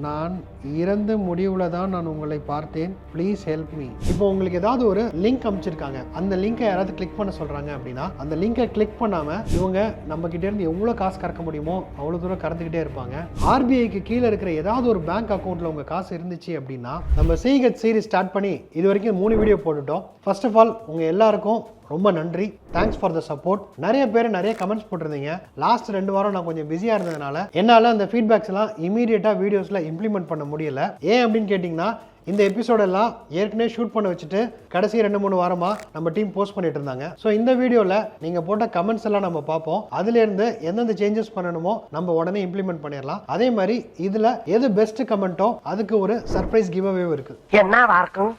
நான் இறந்த முடிவுல தான் நான் உங்களை பார்த்தேன், ப்ளீஸ் ஹெல்ப் மீ. இப்போ உங்களுக்கு ஏதாவது ஒரு லிங்க் அமைச்சிருக்காங்க, அந்த லிங்கை யாராவது கிளிக் பண்ண சொல்றாங்க அப்படின்னா அந்த லிங்கை கிளிக் பண்ணாம இவங்க நம்ம கிட்ட இருந்து எவ்வளவு காசு கறக்க முடியுமோ அவ்வளவு தூரம் கறந்துக்கிட்டே இருப்பாங்க. ஆர்பிஐக்கு கீழே இருக்கிற ஏதாவது ஒரு பேங்க் அக்கௌண்ட்ல உங்க காசு இருந்துச்சு அப்படின்னா நம்ம சீகட் சீரிஸ் ஸ்டார்ட் பண்ணி இது வரைக்கும் 3 வீடியோ போட்டுட்டோம். ஃபர்ஸ்ட் ஆஃப் ஆல் உங்க எல்லாருக்கும் ரொம்ப நன்றி, தேங்க்ஸ் ஃபார் த சப்போர்ட். நிறைய பேர் நிறைய கமெண்ட்ஸ் போட்டிருந்தீங்க. லாஸ்ட் 2 வாரம் நான் கொஞ்சம் பிஸியாக இருந்ததுனால என்னால் அந்த ஃபீட்பேக்ஸ் எல்லாம் இமீடியட்டாக வீடியோஸில் இம்ப்ளிமெண்ட் பண்ண முடியல. ஏன் அப்படின்னு கேட்டிங்கன்னா இந்த எபிசோடெல்லாம் ஏற்கனவே ஷூட் பண்ண வச்சுட்டு கடைசி 2-3 வாரமாக நம்ம டீம் போஸ்ட் பண்ணிட்டு இருந்தாங்க. ஸோ இந்த வீடியோவில் நீங்கள் போட்ட கமெண்ட்ஸ் எல்லாம் நம்ம பார்ப்போம். அதுலேருந்து எந்தெந்த சேஞ்சஸ் பண்ணணுமோ நம்ம உடனே இம்ப்ளிமெண்ட் பண்ணிடலாம். அதே மாதிரி இதில் எது பெஸ்ட் கமெண்ட்டோ அதுக்கு ஒரு சர்ப்ரைஸ் கிவ் அவே இருக்கு.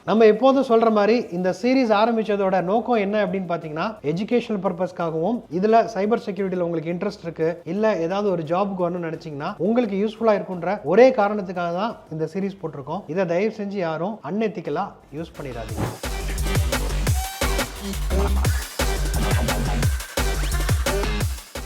நம்ம எப்போதும் சொல்ற மாதிரி இந்த சீரீஸ் ஆரம்பிச்சதோட நோக்கம் என்ன அப்படின்னு பார்த்தீங்கன்னா எஜுகேஷனல் பர்பஸ்க்காகவும் இதில் சைபர் செக்யூரிட்டியில் உங்களுக்கு இன்ட்ரெஸ்ட் இருக்கு, இல்லை ஏதாவது ஒரு ஜாப்க்கு வரணும்னு நினைச்சீங்கன்னா உங்களுக்கு யூஸ்ஃபுல்லாக இருக்குன்ற ஒரே காரணத்துக்காக தான் இந்த சீரீஸ் போட்டிருக்கோம். இதை தயவு செஞ்சு யாரும் அன்எத்திக்கலா யூஸ் பண்ணிடாதீங்க.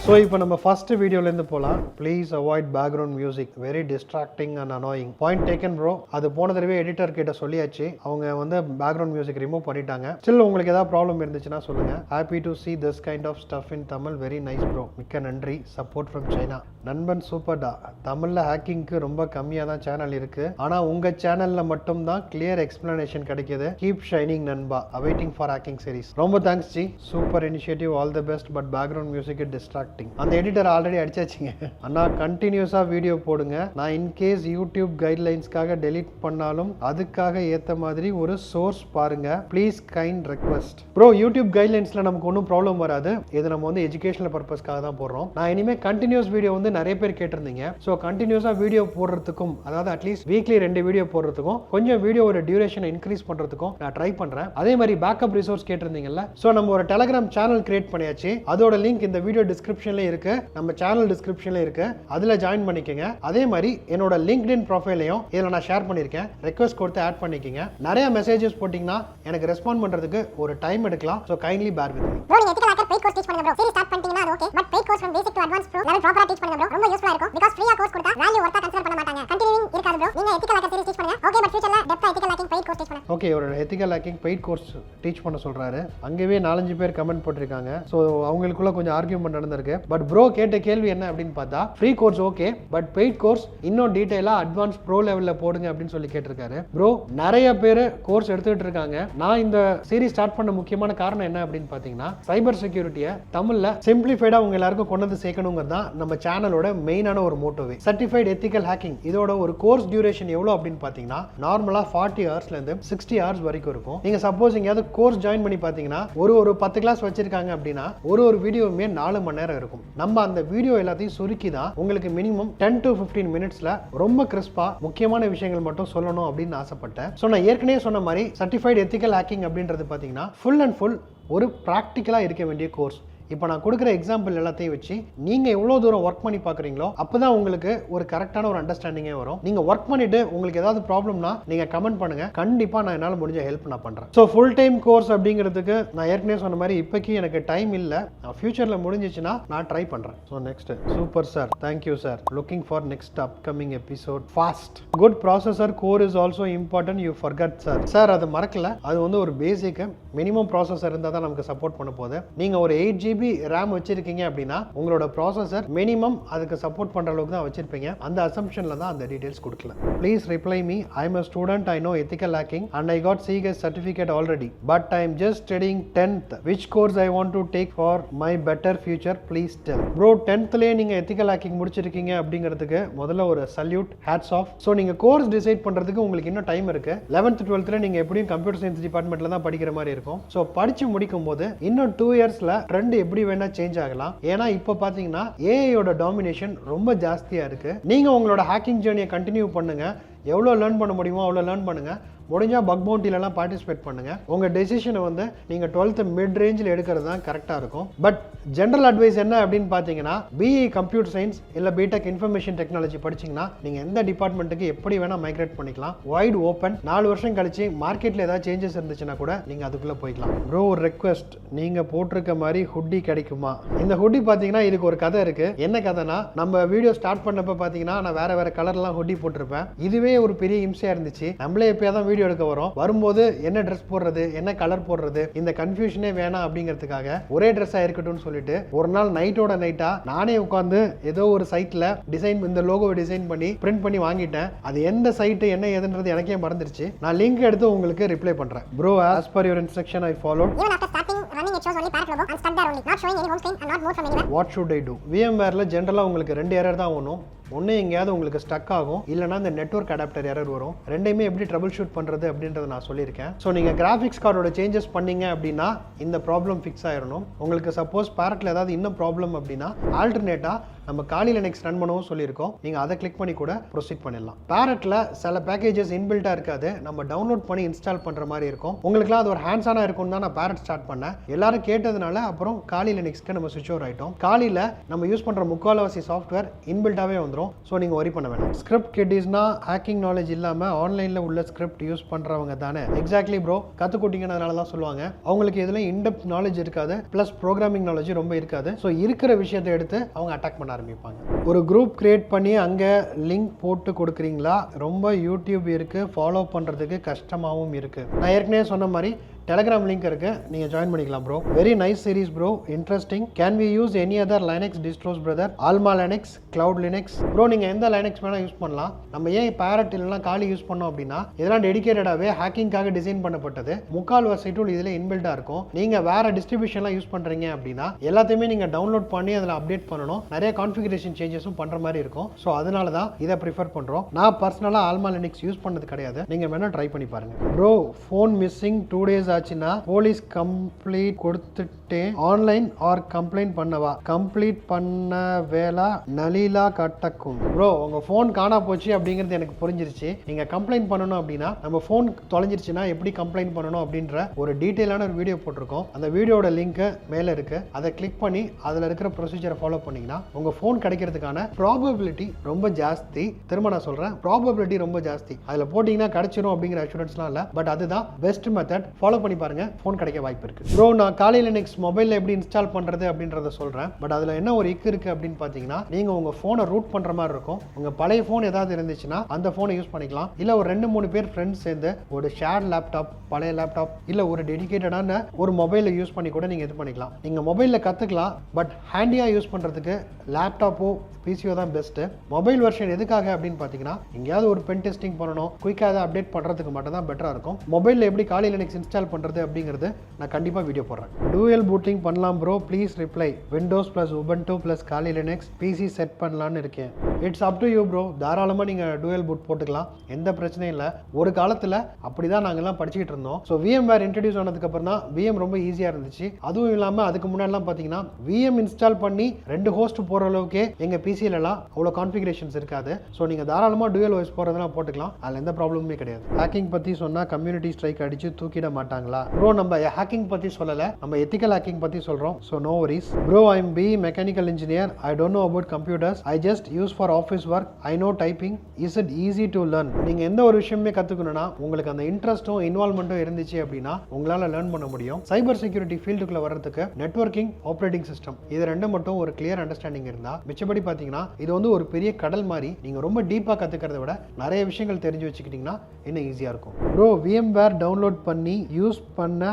ஸோ இப்போ நம்ம ஃபர்ஸ்ட் வீடியோலேருந்து போகலாம். Please avoid background music, very distracting and annoying. Point taken bro. அது போன தடவை எடிட்டர் கிட்ட சொல்லியாச்சு, அவங்க வந்து பேக்ரவுண்ட் மியூசிக் ரிமூவ் பண்ணிட்டாங்க. ஸ்டில் உங்களுக்கு ஏதாவது ப்ராப்ளம் இருந்துச்சுன்னா சொல்லுங்க. Happy to see this kind of stuff in Tamil, very nice bro, மிக்க நன்றி. Support from China. நண்பன் சூப்பர்டா. தமிழில் ஹேக்கிங்க்கு ரொம்ப கம்மியாக தான் சேனல் இருக்கு, ஆனால் உங்கள் சேனலில் மட்டும் தான் கிளியர் எக்ஸ்பிளனேஷன் கிடைக்கிது. கீப் ஷைனிங் நண்பா, அவைட்டிங் ஃபார் ஹேக்கிங் சீரிஸ். ரொம்ப thanks G, super initiative, all the best. But background music distracting. அந்த எடிட்டர் ஆல்ரெடி அடிச்சாச்சுங்க. அண்ணா கண்டினியூஸா வீடியோ போடுங்க. நான் இன்கேஸ் யூடியூப் கைட்லைன்ஸ்க்காக டெலீட் பண்ணாலும் அதுக்காக ஏத்த மாதிரி ஒரு சோர்ஸ் பாருங்க please, kind request. Bro YouTube கைட்லைன்ஸ்ல நமக்கு ஒன்றும் ப்ராப்ளம் வராது. இது நம்ம வந்து எஜுகேஷனல் பர்பஸ்க்காக தான் போடுறோம். நான் இனிமே கண்டினியூஸ் வீடியோ வந்து நிறைய பேர் கேட்டிருந்தீங்க. ஸோ கண்டினியூஸா வீடியோ போடுறதுக்கும், அதாவது அட்லீஸ்ட் வீக்லி 2 வீடியோ போடுறதுக்கும், கொஞ்சம் வீடியோவோட டியூரேஷனை இன்க்ரீஸ் பண்றதுக்கும் நான் ட்ரை பண்றேன். அதே மாதிரி பேக்கப் ரிசோர்ஸ் கேட்டிருந்தீங்கல்ல, ஸோ நம்ம ஒரு டெலிகிராம் சேனல் கிரியேட் பண்ணியாச்சு. அதோட லிங்க் இந்த வீடியோ டிஸ்கிரிப்ஷன்ல இருக்கு, நம்ம சேனல் டிஸ்கிரிப்ஷன்ல இருக்கு, அதுல ஜாயின் பண்ணிக்கங்க. அதே மாதிரி என்னோட லிங்க்டின் ப்ரொஃபைலையும் இதுல நான் ஷேர் பண்ணிருக்கேன், ரெக்வெஸ்ட் கொடுத்து ஆட் பண்ணிக்கங்க. நிறைய மெசேजेस போடிங்கனா எனக்கு ரெஸ்பாண்ட் பண்றதுக்கு ஒரு டைம் எடுக்கலாம். So kindly bear with me. Bro நீங்க ethical hacker paid course teach பண்ணுங்க ப்ரோ. சீரிஸ் ஸ்டார்ட் பண்ணிட்டீங்கன்னா அது okay, but paid course from basic to advanced pro level ப்ராப்பரா டீச் பண்ணுங்க ப்ரோ. ரொம்ப யூஸ்ஃபுல்லா இருக்கும். பிகாஸ் ஃப்ரீயா கோர்ஸ் கொடுத்தா வேல்யூ வர்த்தா கன்சிடர் பண்ண மாட்டாங்க. கண்டினியூயிங் இருக்காது ப்ரோ. நீங்க எத்திக்கல் ஹேக்கர் சீரிஸ் டீச் பண்ணுங்க ஓகே, பட் ஃபியூச்சர்ல டெப்தா ethical hacking paid course teach பண்ணுங்க. ஓகே, ஒரு ethical hacking paid course teach பண்ண சொல்றாரு. அங்கவே 4-5 பேர் கமெண்ட் போட்டுருக்காங்க. சோ அவங்களுக்குள்ள கொஞ்சம் ஆர்கியூமென்ட் நடந்திருக்கு. பட் ப்ரோ கேட்ட கேள்வி என்ன அப்படின்னு பார்த்தா, free course okay, but paid course இன்னும் டீடைலா அட்வான்ஸ் ப்ரோ லெவல்ல போடுங்க அப்படின்னு சொல்லி கேட்டிருக்காரு. ப்ரோ நிறைய பேர் கோர்ஸ் எடுத்துட்டு இருக்காங்க. நான் இந்த சீரிஸ் ஸ்டார்ட் பண்ண முக்கியமான காரணம் என்ன அப்படின்னு பாத்தீங்கன்னா, சைபர் செக்யூரிட்டியை தமிழ்ல சிம்பிளிஃபைடா உங்க எல்லாருக்கும் கொண்டு வந்து சேர்க்கணுங்கிறது தான் நம்ம சேனலோட மெயினான ஒரு மோட்டோவே. சர்டிஃபைட் எத்திக்கல் ஹேக்கிங் இதோட ஒரு கோர்ஸ் டியூரேஷன் எவ்வளவு அப்படின்னு பாத்தீங்கன்னா, நார்மலா 40 ஹவர்ஸ்ல இருந்து 60 ஹவர்ஸ் வரைக்கும் இருக்கும். நீங்க சப்போஸ் எங்கயாவது கோர்ஸ் ஜாயின் பண்ணி பாத்தீங்கன்னா ஒரு 10 கிளாஸ் வச்சிருக்காங்க அப்படின்னா ஒரு வீடியோவுமே 4 மணி நேரம் இருக்கும். நம்ம அந்த வீடியோ எல்லாத்தையும் சுருக்கி தான் உங்களுக்கு மினிமம் 10 to 15 மினிட்ஸ்ல ரொம்ப கிறிஸ்பா முக்கியமான விஷயங்கள் மட்டும் சொல்லணும் அப்படின்னு ஆசைப்பட்டேன். ஸோ நான் ஏற்கனவே சொன்ன மாதிரி சர்டிஃபைட் எத்திக்கல் ஹேக்கிங் அப்படின்றது பார்த்தீங்கன்னா ஃபுல் அண்ட் ஃபுல் ஒரு ப்ராக்டிக்கலாக இருக்க வேண்டிய கோர்ஸ். இப்போ நான் கொடுக்குற எக்ஸாம்பிள் எல்லாத்தையும் வச்சு நீங்கள் எவ்வளோ தூரம் ஒர்க் பண்ணி பார்க்குறீங்களோ அப்போ தான் உங்களுக்கு ஒரு கரெக்டான ஒரு அண்டர்ஸ்டாண்டிங்கே வரும். நீங்கள் ஒர்க் பண்ணிட்டு உங்களுக்கு ஏதாவது ப்ராப்ளம்னா நீங்கள் கமெண்ட் பண்ணுங்க, கண்டிப்பாக நான் என்னால் முடிஞ்ச ஹெல்ப் நான் பண்ணுறேன். ஸோ ஃபுல் டைம் கோர்ஸ் அப்படிங்கிறதுக்கு நான் ஏற்கனவே சொன்ன மாதிரி இப்போக்கி எனக்கு டைம் இல்லை. நான் ஃபியூச்சரில் முடிஞ்சிச்சுன்னா நான் ட்ரை பண்ணுறேன். So next super sir, thank you sir, looking for next upcoming episode fast. Good processor core is also important, you forgot sir. Sir அது மறக்கல, அது வந்து ஒரு பேசிக் மினிமம் ப்ராசஸர் இருந்தால் தான் நமக்கு சப்போர்ட் பண்ண போகுது. நீங்கள் ஒரு 8 GB RAM வச்சிருக்கீங்க அப்படின்னா உங்களோட ப்ராசஸர் மினிமம் அதுக்கு சப்போர்ட் பண்ற அளவுக்கு தான் வச்சிருப்பீங்க. அந்த அசம்ப்ஷன்ல தான் அந்த டீடைல்ஸ் கொடுக்கல. Please reply me. I am a student, I know ethical hacking and I got CGS certificate already, but I am just studying 10th. Which course I want to take for my better future, please tell. Bro 10thலயே நீங்க ethical hacking முடிச்சிருக்கீங்க அப்படிங்கிறதுக்கு முதல்ல ஒரு salute, hats off. So நீங்க course decide பண்றதுக்கு உங்களுக்கு இன்னும் time இருக்கு. 11th 12th நீங்க எப்படியும் கம்ப்யூட்டர் சயின்ஸ் டிபார்ட்மெண்ட்ல தான் படிக்கிற மாதிரி இருக்கும். ஸோ படிச்சு முடிக்கும் போது இன்னும் 2 இயர்ஸ்ல ட்ரெண்ட் எப்படி வேணா சேஞ்ச் ஆகலாம். ஏன்னா இப்போ பாத்தீங்கன்னா ஏஐயோட டாமினேஷன் ரொம்ப ஜாஸ்தியா இருக்கு. நீங்க உங்களோட ஹேக்கிங் ஜர்னியை கண்டினியூ பண்ணுங்க, எவ்வளோ லேர்ன் பண்ண முடியுமோ அவ்வளோ லேர்ன் பண்ணுங்க. முடிஞ்சா பக் பவுண்டிலலாம் பார்ட்டிசிபேட் பண்ணுங்க. உங்க டெசிஷனை வந்து நீங்க 12th மிட் ரேஞ்சில் எடுக்கிறது தான் கரெக்டாக இருக்கும். பட் ஜென்ரல் அட்வைஸ் என்ன அப்படின்னு பார்த்தீங்கன்னா, பிஇ கம்ப்யூட்டர் சயின்ஸ் இல்லை பிடெக் இன்ஃபர்மேஷன் டெக்னாலஜி படிச்சிங்கன்னா நீங்கள் எந்த டிபார்ட்மெண்ட்டுக்கு எப்படி வேணால் மைக்ரேட் பண்ணிக்கலாம். White open. 4 வருஷம் கழிச்சு மார்க்கெட்டில் ஏதாவது சேஞ்சஸ் இருந்துச்சுன்னா கூட நீங்கள் அதுக்குள்ளே போய்க்கலாம். ப்ரோ ஒரு ரெக்வெஸ்ட், நீங்கள் போட்டிருக்க மாதிரி ஹுட்டி கிடைக்குமா? இந்த ஹுட்டி பார்த்தீங்கன்னா இதுக்கு ஒரு கதை இருக்குது. என்ன கதைனா, நம்ம வீடியோ ஸ்டார்ட் பண்ணப்போ பார்த்தீங்கன்னா நான் வேற கலர்லாம் ஹுட்டி போட்டிருப்பேன். இதுவே ஒரு பெரிய இம்சையாக இருந்துச்சு. நம்மளே எப்போயா தான் வீடியோ எடுக்க வரோம், வரும்போது என்ன ட்ரெஸ் போடுறது, என்ன கலர் போடுறது, இந்த கன்ஃபியூஷனே வேணாம் அப்படிங்கிறதுக்காக ஒரே ட்ரெஸ்ஸாக இருக்கட்டும்னு சொல்லிட்டு ஒரு நாள் நைட்டோட நைட்டா நானே உட்காந்து ஏதோ ஒரு சைட்ல டிசைன், இந்த லோகோவை டிசைன் பண்ணி பிரிண்ட் பண்ணி வாங்கிட்டேன். அது எந்த சைட்டு என்ன ஏதுன்றது எனக்கே மறந்துருச்சு. நான் லிங்க் எடுத்து உங்களுக்கு ரிப்ளை பண்றேன். Bro as per your instruction I followed. Even after starting running, it shows only parrot logo and stuck there only, not showing any home screen and not moved from anywhere. What should I do? VMwareல ஜெனரலா உங்களுக்கு 2 error தான் வரும். ஒன்று எங்கேயாவது உங்களுக்கு stuck ஆகும், இல்லைனா இந்த நெட்வொர்க் அடாப்டர் எரர் வரும். ரெண்டையுமே எப்படி ட்ரபிள் ஷூட் பண்ணுறது அப்படின்றத நான் சொல்லியிருக்கேன். ஸோ நீங்கள் கிராஃபிக்ஸ் கார்டோட சேஞ்சஸ் பண்ணீங்க அப்படின்னா இந்த ப்ராப்ளம் ஃபிக்ஸ் ஆயிடணும். உங்களுக்கு சப்போஸ் பேரட்டில் ஏதாவது இன்னும் ப்ராப்ளம் அப்படின்னா ஆல்டர்னேட்டாக நம்ம காலி லினக்ஸ் ரன் பண்ணவும் சொல்லியிருக்கோம். நீங்கள் அதை கிளிக் பண்ணி கூட ப்ரொசீட் பண்ணிடலாம். பேரட்டில் சில பேக்கேஜஸ் இன்பில்ட்டாக இருக்காது, நம்ம டவுன்லோட் பண்ணி இன்ஸ்டால் பண்ணுற மாதிரி இருக்கும். உங்களுக்குலாம் அது ஒரு ஹேண்ட்ஸான இருக்கும்னு தான் நான் பேரட் ஸ்டார்ட் பண்ணேன். எல்லாரும் கேட்டதுனால அப்புறம் காலி லினக்ஸ்க்கு நம்ம சுவிட்ச் ஓவர் ஆகிட்டோம். காலியில் நம்ம யூஸ் பண்ணுற முக்கால்வாசி சாஃப்ட்வேர் இன்பில்ட்டாகவே வந்துடும். ஸோ நீங்கள் ஒரி பண்ண வேணாம். ஸ்கிரிப்ட் கிட்டிஸ்னா ஹேக்கிங் நாலேஜ் இல்லாமல் ஆன்லைனில் உள்ள ஸ்கிரிப்ட் யூஸ் பண்ணுறவங்க தானே? எக்ஸாக்ட்லி ப்ரோ, கற்றுக்கூட்டிங்கனால தான் சொல்லுவாங்க. அவங்களுக்கு இதில் இன்டெப்த் நாலேஜ் இருக்காது, ப்ளஸ் ப்ரோக்ராமிங் நாலேஜ் ரொம்ப இருக்காது. ஸோ இருக்கிற விஷயத்தை எடுத்து அவங்க அட்டாக் பண்ண ஆரம்பிப்பாங்க. ஒரு குரூப் கிரியேட் பண்ணி அங்கே லிங்க் போட்டு கொடுக்குறீங்களா? ரொம்ப யூடியூப் இருக்குது, ஃபாலோ பண்ணுறதுக்கு கஷ்டமாகவும் இருக்குது. நான் ஏற்கனவே சொன்ன மாதிரி டெலகிராம் லிங்க் இருக்கு, நீங்க ஜாயின் பண்ணிக்கலாம் bro. Very nice series bro, interesting. Can we use any other Linux distros brother? Alma Linux, cloud Linux. Bro நீங்க எந்த லைனக்ஸ் வேணா யூஸ் பண்ணலாம். நம்ம ஏன் பேரட் இல்லைனா காலி யூஸ் பண்ணோம் அப்படின்னா இதெல்லாம் டெடிகேட்டடாகவே ஹேக்கிங்காக டிசைன் பண்ணப்பட்டது. முக்கால்வாசி டூல் இதில் இன்பில்டா இருக்கும். நீங்க வேற டிஸ்ட்ரிபியூஷன்லாம் யூஸ் பண்றீங்க அப்படின்னா எல்லாத்தையுமே நீங்க டவுன்லோட் பண்ணி அதில் அப்டேட் பண்ணணும். நிறைய கான்ஃபிகரேஷன் சேஞ்சஸும் பண்ற மாதிரி இருக்கும். ஸோ அதனால தான் இதை ப்ரிஃபர் பண்றோம். நான் பர்சனலா ஆல்மா லினக்ஸ் யூஸ் பண்ணது கிடையாது, நீங்க வேணா ட்ரை பண்ணி பாருங்க. ப்ரோ ஃபோன் மிஸ்ஸிங் 2 days ஆச்சுன்னா போலீஸ் கம்ப்ளீட் கொடுத்துட்டு ஆன்லைன் ஆர் கம்ப்ளைண்ட் பண்ணவா? கம்ப்ளீட் பண்ண வேலை நலிலா கட்டக்கும். ப்ரோ உங்க ஃபோன் காணா போச்சு அப்படிங்கிறது எனக்கு புரிஞ்சிருச்சு. நீங்க கம்ப்ளைண்ட் பண்ணணும் அப்படின்னா நம்ம ஃபோன் தொலைஞ்சிருச்சுன்னா எப்படி கம்ப்ளைண்ட் பண்ணணும் அப்படின்ற ஒரு டீட்டெயிலான ஒரு வீடியோ போட்டிருக்கோம். அந்த வீடியோட லிங்க் மேல இருக்கு, அதை கிளிக் பண்ணி அதில் இருக்கிற ப்ரொசீஜரை ஃபாலோ பண்ணீங்கன்னா உங்க ஃபோன் கிடைக்கிறதுக்கான ப்ராபபிலிட்டி ரொம்ப ஜாஸ்தி. திரும்ப நான் சொல்றேன், ப்ராபபிலிட்டி ரொம்ப ஜாஸ்தி. அதில் போட்டீங்கன்னா கிடைச்சிரும் அப்படிங்கிற அஷூரன்ஸ்லாம் இல்லை, பட் அதுதான் பெஸ்ட் மெத்தட். ஃபாலோ பண்ணி பாருங்க, ஃபோன் கிடைக்க வாய்ப்பு இருக்கு. ப்ரோ நான் காலி லினக்ஸ் மொபைலில் எப்படி இன்ஸ்டால் பண்றது அப்படின்றத சொல்றேன். பட் அதில் என்ன ஒரு இக்கு இருக்கு அப்படின்னு பார்த்தீங்கன்னா, நீங்க உங்க ஃபோனை ரூட் பண்ற மாதிரி இருக்கும். உங்க பழைய ஃபோன் ஏதாவது இருந்துச்சுன்னா அந்த ஃபோனை யூஸ் பண்ணிக்கலாம். இல்லை ஒரு 2-3 பேர் ஃப்ரெண்ட்ஸ் சேர்ந்து ஒரு ஷேர் லேப்டாப், பழைய லேப்டாப், இல்லை ஒரு டெடிகேட்டடான ஒரு மொபைலை யூஸ் பண்ணி கூட நீங்க இது பண்ணிக்கலாம். நீங்க மொபைலில் கற்றுக்கலாம், பட் ஹேண்டியா யூஸ் பண்றதுக்கு லேப்டாப்போ பிசிஓ தான் பெஸ்ட். மொபைல் வெர்ஷன் எதுக்காக அப்படின்னு பார்த்தீங்கன்னா, எங்கேயாவது ஒரு பென் டெஸ்டிங் பண்ணணும், குயிக்காக அதை அப்டேட் பண்ணுறதுக்கு மட்டும் தான் பெட்டராக இருக்கும். மொபைலில் எப்படி காலி லினக்ஸ் இன்ஸ்டால் பண்ணுறது அப்படிங்கிறது நான் கண்டிப்பாக வீடியோ போடுறேன். டூயல் பூட்டிங் பண்ணலாம் bro, please reply. Windows plus Ubuntu plus காலி லினக்ஸ் பிசி செட் பண்ணலான்னு இருக்கேன். It's up to you bro. தாராளமாக நீங்கள் டூயல் பூட் போட்டுக்கலாம், எந்த பிரச்சனையும் இல்லை. ஒரு காலத்தில் அப்படி தான் நாங்கள்லாம் படிச்சுக்கிட்டு இருந்தோம். ஸோ VMware இன்ட்ரடியூஸ் ஆனதுக்கப்புறம் தான் VM ரொம்ப ஈஸியாக இருந்துச்சு. அதுவும் இல்லாமல் அதுக்கு முன்னாடிலாம் பார்த்தீங்கன்னா VM இன்ஸ்டால் பண்ணி 2 ஹோஸ்ட் போகிற அளவுக்கே எங்கள் பிசிலலாம் அவ்வளோ கான்ஃபிகரேஷன்ஸ் இருக்காது. ஸோ நீங்கள் தாராளமாக டூயல் ஓஎஸ் போகிறதுலாம் போட்டுக்கலாம், அதில் எந்த ப்ராப்ளமுமே கிடையாது. ஹேக்கிங் பற்றி சொன்னால் கம்யூனிட்டி ஸ்ட்ரைக் அடித்து தூக்கிட மாட்டாங்களா? ப்ரோ நம்ம ஹேக்கிங் பற்றி சொல்லலை, நம்ம எத்திக்கல் ஹேக்கிங் பற்றி சொல்கிறோம். So no worries bro. I am mechanical engineer. I don't know about computers. I just use for office work. I know typing. Is it easy to learn? நீங்கள் எந்த ஒரு விஷயமே கற்றுக்கணும்னா உங்களுக்கு அந்த இன்ட்ரெஸ்ட்டும் இன்வால்மெண்ட்டும் இருந்துச்சு அப்படின்னா உங்களால் லேர்ன் பண்ண முடியும். சைபர் செக்யூரிட்டி ஃபீல்டுக்குள்ள வர்றதுக்கு நெட்வொர்க்கிங், ஆப்ரேட்டிங் சிஸ்டம், இது ரெண்டும் மட்டும் ஒரு கிளியர் அண்டர்ஸ்டாண்டிங் இருந்தால் மிச்சபடி பார்த்தீங்கன்னா இது வந்து ஒரு பெரிய கடல் மாதிரி. நீங்கள் ரொம்ப டீப்பாக கற்றுக்கிறத விட நிறைய விஷயங்கள் தெரிஞ்சு வச்சுக்கிட்டிங்கன்னா இன்னும் ஈஸியாக இருக்கும். ப்ரோ VMware டவுன்லோட் பண்ணி யூஸ் பண்ண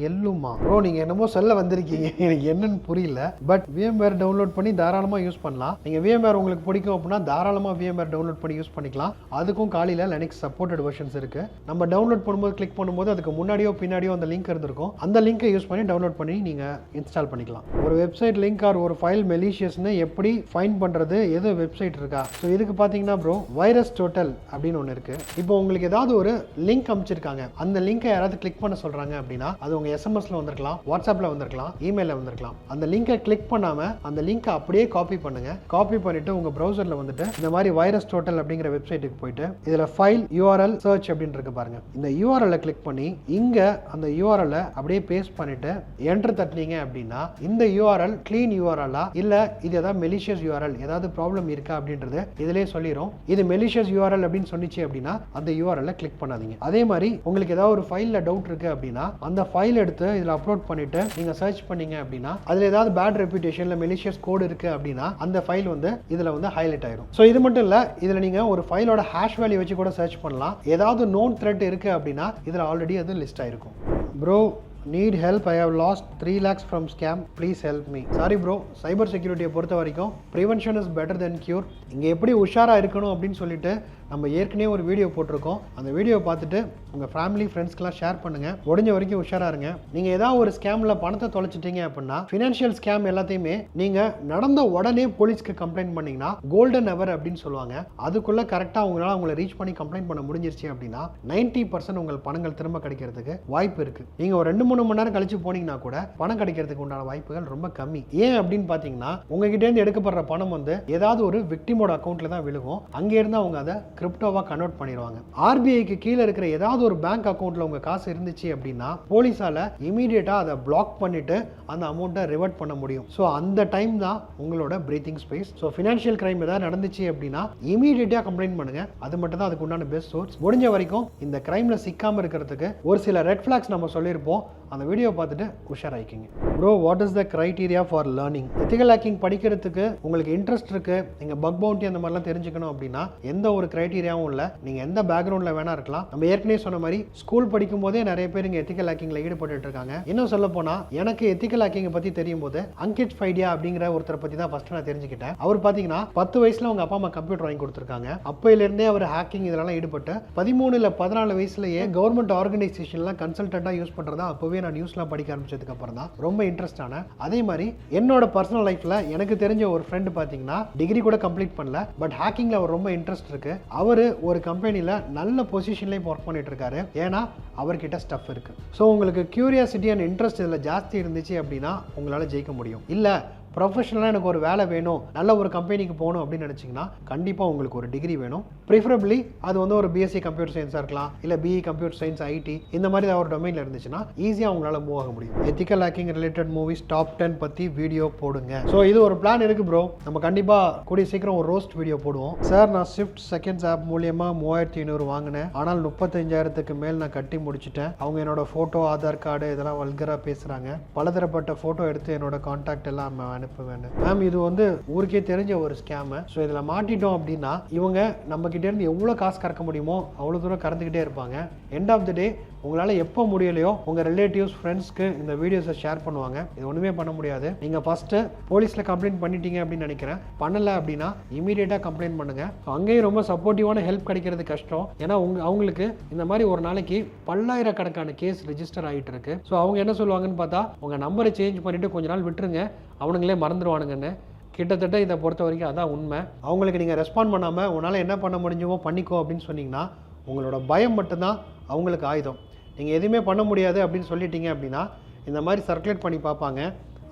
எல்லுமா? ப்ரோ நீங்கள் என்னமோ சொல்ல வந்திருக்கீங்க, எனக்கு என்னன்னு புரியல. பட் VMware டவுன்லோட் பண்ணி தாராளமாக யூஸ் பண்ணலாம். நீங்கள் VMware உங்களுக்கு பிடிக்கும் அப்படின்னா தாராளமாக VMware டவுன்லோட் பண்ணி யூஸ் பண்ணிக்கலாம். அதுக்கும் காலையில் லினக்ஸ் சப்போர்ட்டட் வெர்ஷன்ஸ் இருக்குது. நம்ம டவுன்லோட் பண்ணும்போது கிளிக் பண்ணும்போது அதுக்கு முன்னாடியோ பின்னாடியோ அந்த லிங்க் இருந்திருக்கும். அந்த லிங்கை யூஸ் பண்ணி டவுன்லோட் பண்ணி நீங்கள் இன்ஸ்டால் பண்ணிக்கலாம். ஒரு வெப்சைட் லிங்க் ஆர் ஒரு ஃபைல் மெலிஷியஸ்னு எப்படி ஃபைண்ட் பண்ணுறது? எது வெப்சைட் இருக்கா? ஸோ இதுக்கு பார்த்தீங்கன்னா ப்ரோ வைரஸ் டோட்டல் அப்படின்னு ஒன்று இருக்குது. இப்போ உங்களுக்கு ஏதாவது ஒரு லிங்க் அமைச்சிருக்காங்க, அந்த லிங்கை யாராவது கிளிக் பண்ண சொல்கிறாங்க அப்படின்னா அது உங்கள் எஸ்எம்எஸ்ல வந்திருக்கலாம், வாட்ஸ்அப்பில் வந்திருக்கலாம், இமெயிலில் வந்திருக்கலாம். அந்த லிங்கை கிளிக் பண்ணாமல் அந்த லிங்கை அப்படியே காப்பி பண்ணுங்க. காப்பி பண்ணிட்டு உங்கள் ப்ரௌசரில் வந்துட்டு இந்த மாதிரி வைரஸ் டோட்டல் அப்படிங்கிற வெப்சைட்டுக்கு போயிட்டு இதில் ஃபைல் யூஆர்எல் சர்ச் அப்படின்னு இருக்கு பாருங்க. இந்த யூஆர்எல்லை கிளிக் பண்ணி இங்க அந்த யூஆர்எல்லை அப்படியே பேஸ்ட் பண்ணிட்டு என்டர் தட்டினீங்க அப்படின்னா இந்த யூஆர்எல் கிளீன் யூஆர்எல்லா இல்ல இது ஏதாவது மெலிஷியஸ் யூஆர்எல் ஏதாவது ப்ராப்ளம் இருக்கா அப்படின்றது இதிலே சொல்லிடும். இது மெலிஷியஸ் யூஆர்எல் அப்படின்னு சொன்னிச்சு அப்படின்னா அந்த யூஆர்எல்லை கிளிக் பண்ணாதீங்க. அதே மாதிரி உங்களுக்கு ஏதாவது ஒரு ஃபைல்ல டவுட் இருக்கு அப்படின்னா அந்த ஃபைல் எடுத்து இதில் அப்லோட் பண்ணிட்டு நீங்க சர்ச் பண்ணீங்க அப்படின்னா அதுல ஏதாவது பேட் ரெப்யூட்டேஷன் இல்ல மெலிஷியஸ் கோட் இருக்கு அப்படின்னா அந்த ஃபைல் வந்து இதுல வந்து ஹைலைட் ஆயிடும். ஸோ இது மட்டும் இல்ல, இதுல நீங்க ஒரு ஃபைலோட ஹேஷ் வேல்யூ வச்சு கூட சர்ச் பண்ணலாம். ஏதாவது நோன் த்ரெட் இருக்கு அப்படின்னா இதுல ஆல்ரெடி அது லிஸ்ட் ஆயிருக்கும். Bro need help, I have lost 3 lakhs from scam, please help me. Sorry bro, cyber security பொறுத்த வரைக்கும் prevention is better than cure. இங்க எப்படி உஷாரா இருக்கணும் அப்படின்னு சொல்லிட்டு நம்ம ஏற்கனவே ஒரு வீடியோ போட்டிருக்கோம். அந்த வீடியோ பார்த்துட்டு உங்கள் ஃபேமிலி ஃப்ரெண்ட்ஸ்க்கெலாம் ஷேர் பண்ணுங்கள். முடிஞ்ச வரைக்கும் உஷாராக இருங்க. நீங்கள் ஏதாவது ஒரு ஸ்கேமில் பணத்தை தொலைச்சிட்டீங்க அப்படின்னா ஃபினான்ஷியல் ஸ்கேம் எல்லாத்தையுமே நீங்கள் நடந்த உடனே போலீஸ்க்கு கம்ப்ளைண்ட் பண்ணிங்கன்னா கோல்டன் அவர் அப்படின்னு சொல்லுவாங்க. அதுக்குள்ளே கரெக்டாக உங்களால் அவங்களை ரீச் பண்ணி கம்ப்ளைண்ட் பண்ண முடிஞ்சிருச்சு அப்படின்னா 90% உங்கள் பணங்கள் திரும்ப கிடைக்கிறதுக்கு வாய்ப்பு இருக்குது. நீங்கள் ஒரு 2-3 மணி நேரம் கழிச்சு போனீங்கன்னா கூட பணம் கிடைக்கிறதுக்கு உண்டான வாய்ப்புகள் ரொம்ப கம்மி. ஏன் அப்படின்னு பார்த்தீங்கன்னா உங்ககிட்டேருந்து எடுக்கப்படுற பணம் வந்து ஏதாவது ஒரு விக்டிமோட அக்கௌண்ட்டில் தான் விழுகும். அங்கேருந்து அவங்க அதை கிரிப்டோவாக கன்வெர்ட் பண்ணிடுவாங்க. ஆர்பிஐக்கு கீழே இருக்கிற ஏதாவது ஒரு பேங்க் அக்கௌண்ட்ல உங்க காசு இருந்துச்சு அப்படின்னா போலீஸால இமீடியட்டா அதை பிளாக் பண்ணிட்டு அந்த அமௌண்ட்டை ரிவர்ட் பண்ண முடியும். ஸோ அந்த டைம் தான் உங்களோட breathing space. So financial crime ஏதாவது நடந்துச்சு அப்படின்னா இமீடியட்டா கம்ப்ளைண்ட் பண்ணுங்க. அது மட்டும் தான் அதுக்கு உண்டான பெஸ்ட் சோர்ஸ். முடிஞ்ச வரைக்கும் இந்த கிரைம்ல சிக்காம இருக்கிறதுக்கு ஒரு சில ரெட் ஃபிளாக்ஸ் நம்ம சொல்லியிருப்போம். அந்த வீடியோ பார்த்துட்டு உஷாராயிக்கிங்க. Bro, what is the criteria for learning? Ethical hacking படிக்கிறதுக்கு உங்களுக்கு இன்ட்ரெஸ்ட் இருக்கு, நீங்க பக் பவுண்டி அந்த மாதிரிலாம் தெரிஞ்சுக்கணும் அப்படின்னா எந்த ஒரு கிரைட்டீரியாவும் இல்லை. நீங்க எந்த பேக்ரவுண்ட்ல வேணா இருக்கலாம். நம்ம ஏற்கனவே சொன்ன மாதிரி ஸ்கூல் படிக்கும் போதே நிறைய பேர் இங்க எத்திக்கல் ஹேக்கிங்ல ஈடுபட்டு இருக்காங்க. இன்னும் சொல்ல போனா எனக்கு எத்திக்கல் ஹேக்கிங் பத்தி தெரியும் போது அங்கிட் ஃபைடியா அப்படிங்கிற ஒருத்தரை பத்தி தான் ஃபர்ஸ்ட் நான் தெரிஞ்சுக்கிட்டேன். அவர் பாத்தீங்கன்னா 10 வயசுல அவங்க அப்பா அம்மா கம்ப்யூட்டர் வாங்கி கொடுத்துருக்காங்க. அப்பையில இருந்தே அவர் ஹேக்கிங் இதெல்லாம் ஈடுபட்டு 13 இல்ல 14 வயசுலயே கவர்மெண்ட் ஆர்கனைசேஷன்லாம் கன்சல்டன்டா யூஸ் பண்றதா அப்பவே நான் நியூஸ்லாம் படிக்க ஆரம்பிச்சதுக்கு அப்புறம் தான் ரொம்ப இன்ட்ரெஸ்ட் ஆனேன். அதே மாதிரி என்னோட பர்சனல் லைஃப்ல எனக்கு தெரிஞ்ச ஒரு ஃப்ரெண்ட் பாத்தீங்கன்னா டிகிரி கூட கம்ப்ளீட் பண்ணல, பட் ஹேக்கிங்ல அவர் ரொம்ப இன்ட்ரெஸ்ட் இருக்கு. அவரு ஒரு கம்பெனில நல்ல பொசிஷன்லயே ஒர்க் பண்ணிட்டு இருக்காரு. ஏன்னா அவர்கிட்ட ஸ்டஃப் இருக்கு. ஸோ உங்களுக்கு கியூரியாசிட்டி அண்ட் இன்ட்ரெஸ்ட் இதுல ஜாஸ்தி இருந்துச்சு அப்படின்னா உங்களால ஜெயிக்க முடியும். இல்ல ப்ரொஃபஷனலாக எனக்கு ஒரு வேலை வேணும், நல்ல ஒரு கம்பெனிக்கு போகணும் அப்படின்னு நினச்சிங்கன்னா கண்டிப்பாக உங்களுக்கு ஒரு டிகிரி வேணும். ப்ரிஃபரபிளி அது வந்து ஒரு பிஎஸ்சி கம்ப்யூட்டர் சயின்ஸாக இருக்கலாம், இல்லை பிஇ கம்ப்யூட்டர் சயின்ஸ், ஐடி, இந்த மாதிரி ஒரு டொமைனில் இருந்துச்சுன்னா ஈஸியாக உங்களால் மூவ் ஆக முடியும். Ethical hacking related movies top 10 பற்றி வீடியோ போடுங்க. ஸோ இது ஒரு பிளான் இருக்குது ப்ரோ. நம்ம கண்டிப்பாக கூடிய சீக்கிரம் ஒரு ரோஸ்ட் வீடியோ போடுவோம். சார், நான் ஷிஃப்ட் செகண்ட்ஸ் ஆப் மூலியமாக 3500 வாங்கினேன். ஆனால் 35,000க்கு மேல் நான் கட்டி முடிச்சிட்டேன். அவங்க என்னோட ஃபோட்டோ, ஆதார் கார்டு இதெல்லாம் வல்கராக பேசுகிறாங்க. பலதரப்பட்ட ஃபோட்டோ எடுத்து என்னோட கான்டாக்ட் எல்லாம் அனுப்ப வேண்டும். மேம், இது வந்து ஊருக்கே தெரிஞ்ச ஒரு ஸ்கேம். ஸோ இதில் மாட்டிட்டோம் அப்படின்னா இவங்க நம்ம கிட்டே இருந்து எவ்வளோ காசு கறக்க முடியுமோ அவ்வளோ தூரம் கறந்துக்கிட்டே இருப்பாங்க. எண்ட் ஆஃப் த டே உங்களால் எப்போ முடியலையோ உங்கள் ரிலேட்டிவ்ஸ், ஃப்ரெண்ட்ஸ்க்கு இந்த வீடியோஸை ஷேர் பண்ணுவாங்க. இது ஒன்றுமே பண்ண முடியாது. நீங்கள் ஃபஸ்ட்டு போலீஸில் கம்ப்ளைண்ட் பண்ணிட்டீங்க அப்படின்னு நினைக்கிறேன். பண்ணலை அப்படின்னா இமீடியட்டாக கம்ப்ளைண்ட் பண்ணுங்கள். அங்கேயும் ரொம்ப சப்போர்ட்டிவான ஹெல்ப் கிடைக்கிறது கஷ்டம். ஏன்னா அவங்களுக்கு இந்த மாதிரி ஒரு நாளைக்கு பல்லாயிரக்கணக்கான கேஸ் ரெஜிஸ்டர் ஆகிட்டு இருக்கு. ஸோ அவங்க என்ன சொல்லுவாங்கன்னு பார்த்தா உங்கள் நம்பரை சேஞ்ச் பண்ணிவிட்டு கொஞ்ச நாள் விட்டுருங்க, அவனுங்களே மறந்துடுவானுங்கன்னு. கிட்டத்தட்ட இதை பொறுத்த வரைக்கும் அதான் உண்மை. அவங்களுக்கு நீங்கள் ரெஸ்பாண்ட் பண்ணாமல் உன்னால் என்ன பண்ண முடிஞ்சுமோ பண்ணிக்கோ அப்படின்னு சொன்னீங்கன்னா உங்களோட பயம் மட்டும்தான் அவங்களுக்கு ஆயுதம். நீங்கள் எதுவுமே பண்ண முடியாது அப்படின்னு சொல்லிட்டீங்க அப்படின்னா இந்த மாதிரி சர்க்குலேட் பண்ணி பார்ப்பாங்க.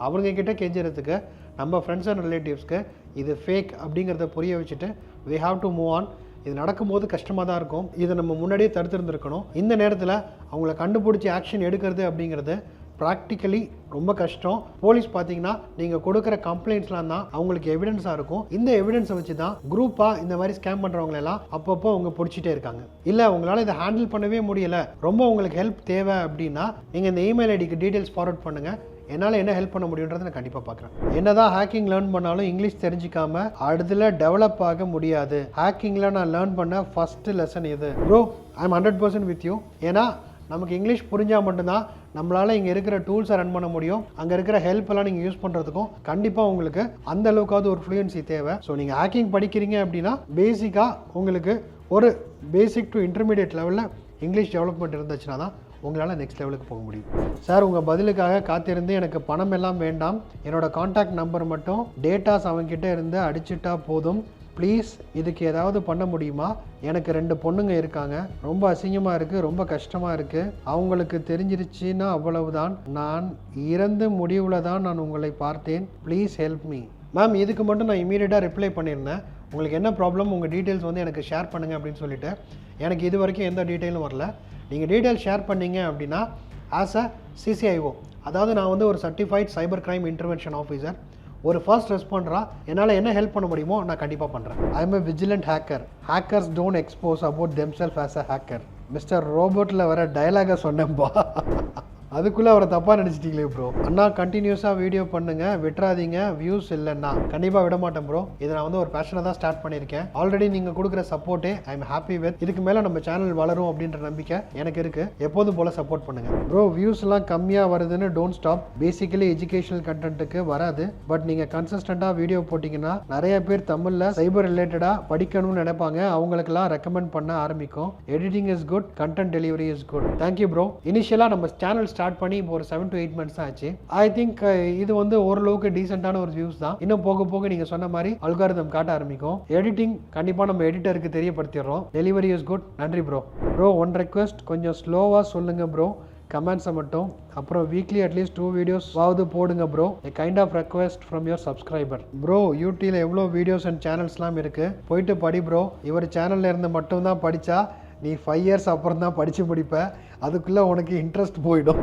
அவங்கக்கிட்ட கெஞ்சுறதுக்கு நம்ம ஃப்ரெண்ட்ஸ் அண்ட் ரிலேட்டிவ்ஸ்க்கு இது ஃபேக் அப்படிங்கிறத புரிய வச்சுட்டு we have to move on. இது நடக்கும்போது கஷ்டமாக தான் இருக்கும். இதை நம்ம முன்னாடியே தடுத்துருந்துருக்கணும். இந்த நேரத்தில் அவங்கள கண்டுபிடிச்சி ஆக்ஷன் எடுக்கிறது அப்படிங்கிறது ப்ராக்டிக்கலி ரொம்ப கஷ்டம். போலீஸ் பார்த்தீங்கன்னா நீங்கள் கொடுக்குற கம்ப்ளைண்ட்ஸ்லாம் தான் அவங்களுக்கு எவிடன்ஸாக இருக்கும். இந்த எவிடன்ஸை வச்சு தான் குரூப்பாக இந்த மாதிரி ஸ்கேம் பண்ணுறவங்களெல்லாம் அப்பப்போ அவங்க பிடிச்சிட்டே இருக்காங்க. இல்லை உங்களால் இதை ஹேண்டில் பண்ணவே முடியலை, ரொம்ப உங்களுக்கு ஹெல்ப் தேவை அப்படின்னா நீங்கள் இந்த இமெயில் ஐடிக்கு டீட்டெயில்ஸ் ஃபார்வர்ட் பண்ணுங்கள். என்னால் என்ன ஹெல்ப் பண்ண முடியுன்றதை நான் கண்டிப்பாக பார்க்குறேன். என்னதான் ஹேக்கிங் லேர்ன் பண்ணாலும் இங்கிலீஷ் தெரிஞ்சிக்காம அடுத்துல டெவலப் ஆக முடியாது. ஹேக்கிங்கில் நான் லேர்ன் பண்ண ஃபர்ஸ்ட் லெசன் இது. Bro, I M 100% with you. ஏன்னா நமக்கு இங்கிலீஷ் புரிஞ்சால் மட்டும்தான் நம்மளால் இங்கே இருக்கிற டூல்ஸை ரன் பண்ண முடியும். அங்கே இருக்கிற ஹெல்ப் எல்லாம் நீங்கள் யூஸ் பண்ணுறதுக்கும் கண்டிப்பாக உங்களுக்கு அந்த அளவுக்காவது ஒரு ஃப்ளூயன்சி தேவை. ஸோ நீங்கள் ஹேக்கிங் படிக்கிறீங்க அப்படின்னா பேசிக்காக உங்களுக்கு ஒரு பேசிக் டு இன்டர்மீடியட் லெவலில் இங்கிலீஷ் டெவலப்மெண்ட் இருந்துச்சுன்னா தான் உங்களால் நெக்ஸ்ட் லெவலுக்கு போக முடியும். சார், உங்கள் பதிலுக்காக காத்திருந்து எனக்கு பணம் எல்லாம் வேண்டாம், என்னோட கான்டாக்ட் நம்பர் மட்டும் டேட்டாஸ் அவங்ககிட்ட இருந்து அடிச்சுட்டா போதும், ப்ளீஸ் இதுக்கு ஏதாவது பண்ண முடியுமா? எனக்கு 2 பொண்ணுங்க இருக்காங்க, ரொம்ப அசிங்கமாக இருக்குது, ரொம்ப கஷ்டமாக இருக்குது, அவங்களுக்கு தெரிஞ்சிருச்சுன்னா அவ்வளவுதான், நான் இறந்து முடிவில் தான் நான் உங்களை பார்த்தேன், ப்ளீஸ் ஹெல்ப் மீ. மேம், இதுக்கு மட்டும் நான் இமீடியட்டாக ரிப்ளை பண்ணியிருந்தேன். உங்களுக்கு என்ன ப்ராப்ளம், உங்கள் டீட்டெயில்ஸ் வந்து எனக்கு ஷேர் பண்ணுங்கள் அப்படின்னு சொல்லிட்டு எனக்கு இது வரைக்கும் எந்த டீட்டெயிலும் வரல. நீங்கள் டீட்டெயில் ஷேர் பண்ணீங்க அப்படின்னா ஆஸ் அ சிசிஐஓ, அதாவது நான் வந்து ஒரு certified cyber crime intervention officer, ஒரு ஃபர்ஸ்ட் ரெஸ்பாண்டராக என்னால் என்ன ஹெல்ப் பண்ண முடியுமோ நான் கண்டிப்பாக பண்ணுறேன். I am a vigilant hacker. Hackers don't expose about themself as a hacker. Mister ரோபோட்டில் வர டயலாக சொன்னேன்பா. அதுக்குள்ளே அவரை தப்பாக நினச்சிட்டீங்களே ப்ரோ. அண்ணா கண்டினியூஸாக வீடியோ பண்ணுங்கள், விட்டுறாதீங்க. வியூஸ் இல்லைன்னா கண்டிப்பாக விட மாட்டேன் ப்ரோ. இதை நான் வந்து ஒரு பேஷனை தான் ஸ்டார்ட் பண்ணியிருக்கேன். ஆல்ரெடி நீங்கள் கொடுக்குற சப்போர்ட்டே ஐ எம் ஹாப்பி வித். இதுக்கு மேலே நம்ம சேனல் வளரும் அப்படின்ற நம்பிக்கை எனக்கு இருக்குது. எப்போதும் போல் சப்போர்ட் பண்ணுங்கள் ப்ரோ. வியூஸ்லாம் கம்மியாக வருதுன்னு டோன்ட் ஸ்டாப். பேசிக்கலி எஜுகேஷனல் கண்டென்ட்டுக்கு வராது, பட் நீங்கள் கன்சிஸ்டண்ட்டாக வீடியோ போட்டிங்கன்னா நிறைய பேர் தமிழில் சைபர் ரிலேட்டடாக படிக்கணும்னு நினைப்பாங்க. அவங்களுக்கெல்லாம் ரெக்கமெண்ட் பண்ண ஆரம்பிக்கும். Editing is good, content delivery is good. Thank you bro. இனிஷியலாக நம்ம சேனல் ஸ்டார்ட் பண்ணி இப்போ ஒரு 7 to 8 months ஆச்சு. ஐ திங்க் இது வந்து ஓரளவுக்கு டீசென்டான ஒரு வியூஸ் தான். இன்னும் போக போக நீங்க சொன்ன மாதிரி அல்காரிதம் காட்ட ஆரம்பிக்கும். எடிட்டிங் கண்டிப்பா நம்ம எடிட்டருக்கு தெரியப்படுத்திடுறோம். Delivery is good. நன்றி ப்ரோ. ப்ரோ ஒன் ரெக்வெஸ்ட், கொஞ்சம் ஸ்லோவா சொல்லுங்க ப்ரோ கமெண்ட்ஸை மட்டும். அப்புறம் வீக்லி அட்லீஸ்ட் 2 வீடியோஸ் ஆவது போடுங்க bro. A kind of request from your subscriber. Bro யூடியூப்ல எவ்வளோ வீடியோஸ் அண்ட் சேனல்ஸ்லாம் இருக்கு, போயிட்டு படி ப்ரோ. இவர் சேனல்ல இருந்து மட்டும்தான் படிச்சா நீ 5 years அப்புறம் தான் படித்து முடிப்ப. அதுக்குள்ளே உனக்கு இன்ட்ரெஸ்ட் போயிடும்.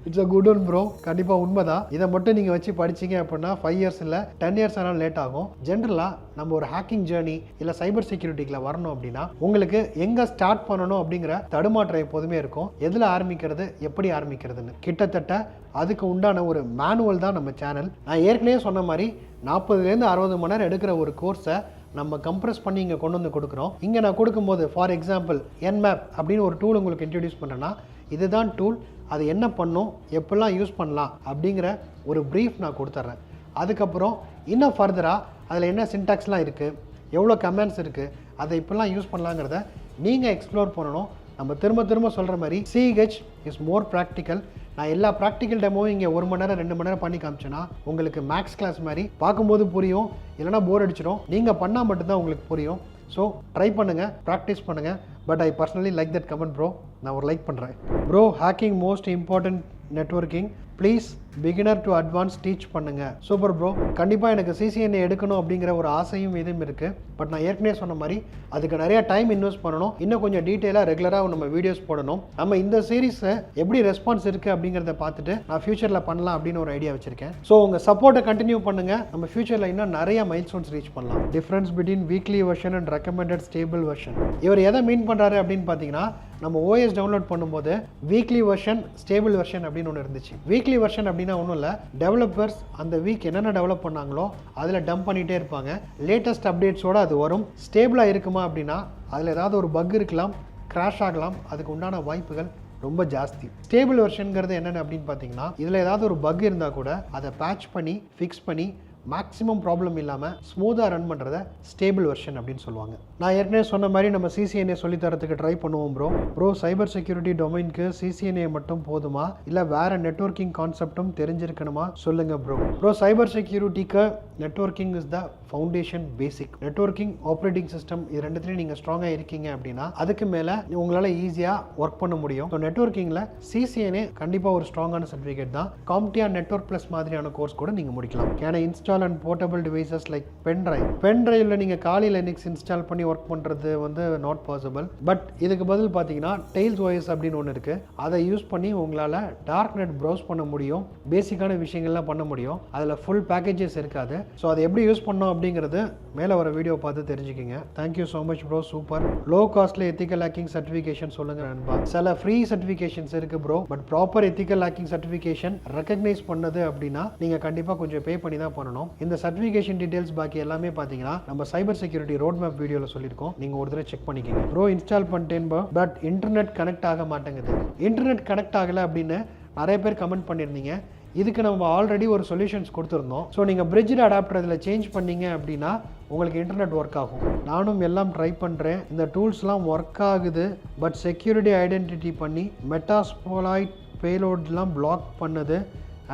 It's a good one bro. கண்டிப்பாக உண்மைதான். இதை மட்டும் நீங்கள் வச்சு படிச்சிங்க அப்படின்னா 5 years இல்லை 10 years ஆனாலும் லேட் ஆகும். ஜென்ரலாக நம்ம ஒரு ஹேக்கிங் ஜேர்னி இல்லை சைபர் செக்யூரிட்டிக்குள்ள வரணும் அப்படின்னா உங்களுக்கு எங்கே ஸ்டார்ட் பண்ணணும் அப்படிங்கிற தடுமாற்றம் எப்போதுமே இருக்கும். எதில் ஆரம்பிக்கிறது, எப்படி ஆரம்பிக்கிறதுன்னு கிட்டத்தட்ட அதுக்கு உண்டான ஒரு மேனுவல் தான் நம்ம சேனல். நான் ஏற்கனவே சொன்ன மாதிரி 40 to 60 மணி நேரம் எடுக்கிற ஒரு கோர்ஸை நம்ம கம்ப்ரெஸ் பண்ணி இங்கே கொண்டு வந்து கொடுக்குறோம். இங்கே நான் கொடுக்கும்போது ஃபார் எக்ஸாம்பிள் என்மேப் அப்படின்னு ஒரு டூல் உங்களுக்கு இன்ட்ரடியூஸ் பண்ணுறேன்னா இதுதான் டூல், அது என்ன பண்ணும், எப்படிலாம் யூஸ் பண்ணலாம் அப்படிங்கிற ஒரு ப்ரீஃப் நான் கொடுத்துட்றேன். அதுக்கப்புறம் இன்னும் ஃபர்தராக அதில் என்ன சின்டாக்ஸ்லாம் இருக்குது, எவ்வளோ கமெண்ட்ஸ் இருக்குது, அதை இப்படிலாம் யூஸ் பண்ணலாங்கிறத நீங்கள் எக்ஸ்ப்ளோர் பண்ணணும். நம்ம திரும்ப சொல்கிற மாதிரி சிஹெச் இஸ் மோர் ப்ராக்டிக்கல். நான் எல்லா ப்ராக்டிக்கல் டெமோவும் இங்கே 1 மணி நேரம் 2 மணி நேரம் பண்ணி காமிச்சேன்னா உங்களுக்கு மேக்ஸ் கிளாஸ் மாதிரி பார்க்கும்போது புரியும், இல்லைனா போர் அடிச்சிடும். நீங்கள் பண்ணால் மட்டும்தான் உங்களுக்கு புரியும். ஸோ ட்ரை பண்ணுங்கள், ப்ராக்டிஸ் பண்ணுங்கள். But I personally like that comment bro. நான் ஒரு லைக் பண்ணுறேன் bro. Hacking most important networking, please beginner to advance teach பண்ணுங்க. Super bro. கண்டிப்பாக எனக்கு சிசிஎன்ஏ எடுக்கணும் அப்படிங்கிற ஒரு ஆசையும் இதுவும் இருக்குது. பட் நான் ஏற்கனவே சொன்ன மாதிரி அதுக்கு நிறைய டைம் இன்வெஸ்ட் பண்ணணும். இன்னும் கொஞ்சம் டீட்டெயிலாக ரெகுலராக நம்ம வீடியோஸ் போடணும். நம்ம இந்த சீரீஸை எப்படி ரெஸ்பான்ஸ் இருக்குது அப்படிங்கிறத பார்த்துட்டு நான் ஃபியூச்சரில் பண்ணலாம் அப்படின்னு ஒரு ஐடியா வச்சிருக்கேன். ஸோ உங்கள் சப்போர்ட்டை கண்டினியூ பண்ணுங்கள். நம்ம ஃபியூச்சரில் இன்னும் நிறைய மைல்ஸ்டோன்ஸ் ரீச் பண்ணலாம். Difference between weekly version and recommended stable version. இவர் எதை மீன் பண்ணுறாரு அப்படின்னு பார்த்தீங்கன்னா, நம்ம ஓஎஸ் டவுன்லோட் பண்ணும்போது வீக்லி வெர்ஷன் ஸ்டேபிள் வெர்ஷன் அப்படின்னு ஒன்று இருந்துச்சு. வீக்லி வெர்ஷன் அப்படின்னா ஒன்றும் இல்லை, டெவலப்பர்ஸ் அந்த வீக் என்னென்ன டெவலப் பண்ணாங்களோ அதில் டம்ப் பண்ணிகிட்டே இருப்பாங்க. லேட்டஸ்ட் அப்டேட்ஸோடு அது வரும். ஸ்டேபிளாக இருக்குமா அப்படின்னா அதில் ஏதாவது ஒரு பக் இருக்கலாம், கிராஷ் ஆகலாம். அதுக்கு உண்டான வாய்ப்புகள் ரொம்ப ஜாஸ்தி. ஸ்டேபிள் வெர்ஷனுங்கிறது என்னென்ன அப்படின்னு பார்த்தீங்கன்னா, இதில் ஏதாவது ஒரு பக் இருந்தால் கூட அதை பேட்ச் பண்ணி ஃபிக்ஸ் பண்ணி மேக்ஸிமம் ப்ராப்ளம் இல்லாமல் ஸ்மூத்தாக ரன் பண்ணுறத ஸ்டேபிள் வெர்ஷன் அப்படின்னு சொல்லுவாங்க. நான் ஏற்கனவே சொன்ன மாதிரி நம்ம சிசிஎன்ஏ சொல்லித்தரத்துக்கு ட்ரை பண்ணுவோம் ப்ரோ. சைபர் செக்யூரிட்டி டொமைனுக்கு சிசிஎன்ஏ மட்டும் போதுமா, இல்லை வேறு நெட்வொர்க்கிங் கான்செப்டும் தெரிஞ்சிருக்கணுமா சொல்லுங்கள் ப்ரோ. சைபர் செக்யூரிட்டிக்கு networking is the foundation, basic. Networking, operating system இது ரெண்டுத்துலையும் நீங்கள் ஸ்ட்ராங்காக இருக்கீங்க அப்படின்னா அதுக்கு மேலே உங்களால் ஈஸியாக ஒர்க் பண்ண முடியும். ஸோ நெட்வொர்க்கிங்கில் சிசிஎன்ஏ கண்டிப்பாக ஒரு ஸ்ட்ராங்கான சர்டிஃபிகேட் தான். காம்டியா நெட்வொர்க் ப்ளஸ் மாதிரியான கோர்ஸ் கூட நீங்கள் முடிக்கலாம். Can install and portable devices like pen டிரைவ்ல நீங்கள் காலி லினக்ஸ் இன்ஸ்டால் பண்ணி ஒர்க் பண்ணுறது வந்து நாட் பாசிபிள். பட் இதுக்கு பதில் பார்த்தீங்கன்னா டெய்ல்ஸ் ஓஎஸ் அப்படின்னு ஒன்று இருக்குது. அதை யூஸ் பண்ணி உங்களால் டார்க் நெட் ப்ரௌஸ் பண்ண முடியும், பேசிக்கான விஷயங்கள்லாம் பண்ண முடியும். அதில் ஃபுல் பேக்கேஜஸ் இருக்காது. ஸோ அதை எப்படி யூஸ் பண்ணோம் அப்படிங்கிறது மேலே வர வீடியோ பார்த்து தெரிஞ்சுக்கிங்க. Thank you so much bro. Super. Low காஸ்ட்ல எத்திக்கல் ஹேக்கிங் சர்டிஃபிகேஷன் சொல்லுங்க நண்பா. சில ஃப்ரீ சர்டிஃபிகேஷன்ஸ் இருக்கு bro. But proper ethical hacking certification recognise பண்ணது அப்படின்னா நீங்கள் கண்டிப்பாக கொஞ்சம் பே பண்ணி தான் பண்ணணும். இந்த சர்டிஃபிகேஷன் டீடைல்ஸ் பாக்கி எல்லாமே பார்த்தீங்கன்னா நம்ம சைபர் செக்யூரிட்டி ரோட் மேப் வீடியோவில் சொல்லியிருக்கோம். நீங்கள் ஒரு தடவை செக் பண்ணிக்கோங்க ப்ரோ. இன்ஸ்டால் பண்ணிட்டேன் பட் இன்டர்நெட் கனெக்ட் ஆக மாட்டேங்குது. இன்டர்நெட் கனெக்ட் ஆகலை அப்படின்னு நிறைய பேர் கமெண்ட் பண்ணியிருந்தீங்க. இதுக்கு நம்ம ஆல்ரெடி ஒரு சொல்யூஷன்ஸ் கொடுத்துருந்தோம். ஸோ நீங்கள் பிரிட்ஜ் அடாப்டர் இதில் சேஞ்ச் பண்ணீங்க அப்படின்னா உங்களுக்கு இன்டர்நெட் ஒர்க் ஆகும். நானும் எல்லாம் ட்ரை பண்ணுறேன். இந்த டூல்ஸ்லாம் ஒர்க் ஆகுது. பட் செக்யூரிட்டி ஐடென்டிட்டி பண்ணி மெட்டாஸ்ப்ளாய்ட் பேலோட்லாம் பிளாக் பண்ணுது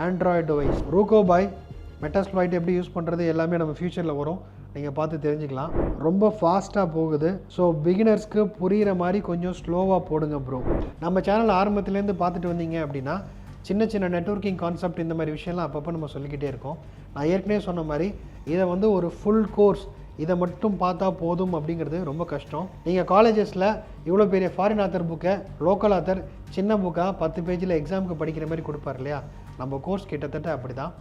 ஆண்ட்ராய்டு டிவைஸ். ரூகோ பாய், மெட்டாஸ்ப்ளாய்ட் எப்படி யூஸ் பண்ணுறது எல்லாமே நம்ம ஃபியூச்சரில் வரும், நீங்கள் பார்த்து தெரிஞ்சுக்கலாம். ரொம்ப ஃபாஸ்ட்டாக போகுது. ஸோ பிகினர்ஸ்க்கு புரிகிற மாதிரி கொஞ்சம் ஸ்லோவாக போடுங்க ப்ரோ. நம்ம சேனல் ஆரம்பத்துலேருந்து பார்த்துட்டு வந்தீங்க அப்படின்னா சின்ன சின்ன நெட்வொர்க்கிங் கான்செப்ட் இந்த மாதிரி விஷயம்லாம் அப்பப்போ நம்ம சொல்லிக்கிட்டே இருக்கோம். நான் ஏற்கனவே சொன்ன மாதிரி இதை வந்து ஒரு ஃபுல் கோர்ஸ் இதை மட்டும் பார்த்தா போதும் அப்படிங்கிறது ரொம்ப கஷ்டம். நீங்கள் காலேஜஸில் இவ்வளோ பெரிய ஃபாரின் ஆத்தர் புக்கை லோக்கல் ஆத்தர் சின்ன புக்காக 10 பேஜில் எக்ஸாமுக்கு படிக்கிற மாதிரி கொடுப்பார் இல்லையா, நம்ம கோர்ஸ் கிட்டத்தட்ட அப்படி தான்.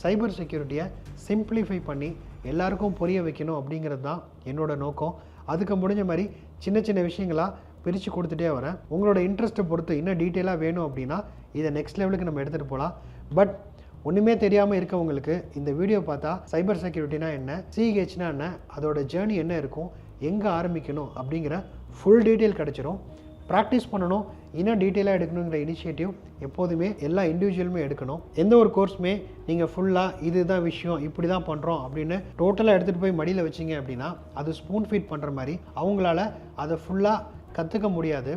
சைபர் செக்யூரிட்டியை சிம்பிளிஃபை பண்ணி எல்லாருக்கும் புரிய வைக்கணும் அப்படிங்கிறது தான் என்னோட நோக்கம். அதுக்கு முடிஞ்ச மாதிரி சின்ன சின்ன விஷயங்களாக பிரித்து கொடுத்துட்டே வரேன். உங்களோட இன்ட்ரெஸ்ட்டை பொறுத்து இன்னும் டீட்டெயிலாக வேணும் அப்படின்னா இதை நெக்ஸ்ட் லெவலுக்கு நம்ம எடுத்துகிட்டு போகலாம். பட் ஒன்றுமே தெரியாமல் இருக்கவங்களுக்கு இந்த வீடியோ பார்த்தா சைபர் செக்யூரிட்டினா என்ன, சிஹெச்னா என்ன, அதோட ஜேர்னி என்ன இருக்கும், எங்கே ஆரம்பிக்கணும் அப்படிங்கிற ஃபுல் டீட்டெயில் கிடச்சிரும். ப்ராக்டிஸ் பண்ணணும், இன்னும் டீட்டெயிலாக எடுக்கணுங்கிற இனிஷியேட்டிவ் எப்போதுமே எல்லா இண்டிவிஜுவலுமே எடுக்கணும். எந்த ஒரு கோர்ஸுமே நீங்கள் ஃபுல்லாக இதுதான் விஷயம் இப்படி தான் பண்ணுறோம் அப்படின்னு டோட்டலாக எடுத்துகிட்டு போய் மடியில் வச்சிங்க அப்படின்னா அது ஸ்பூன் ஃபீட் பண்ணுற மாதிரி அவங்களால அதை ஃபுல்லாக கற்றுக்க முடியாது.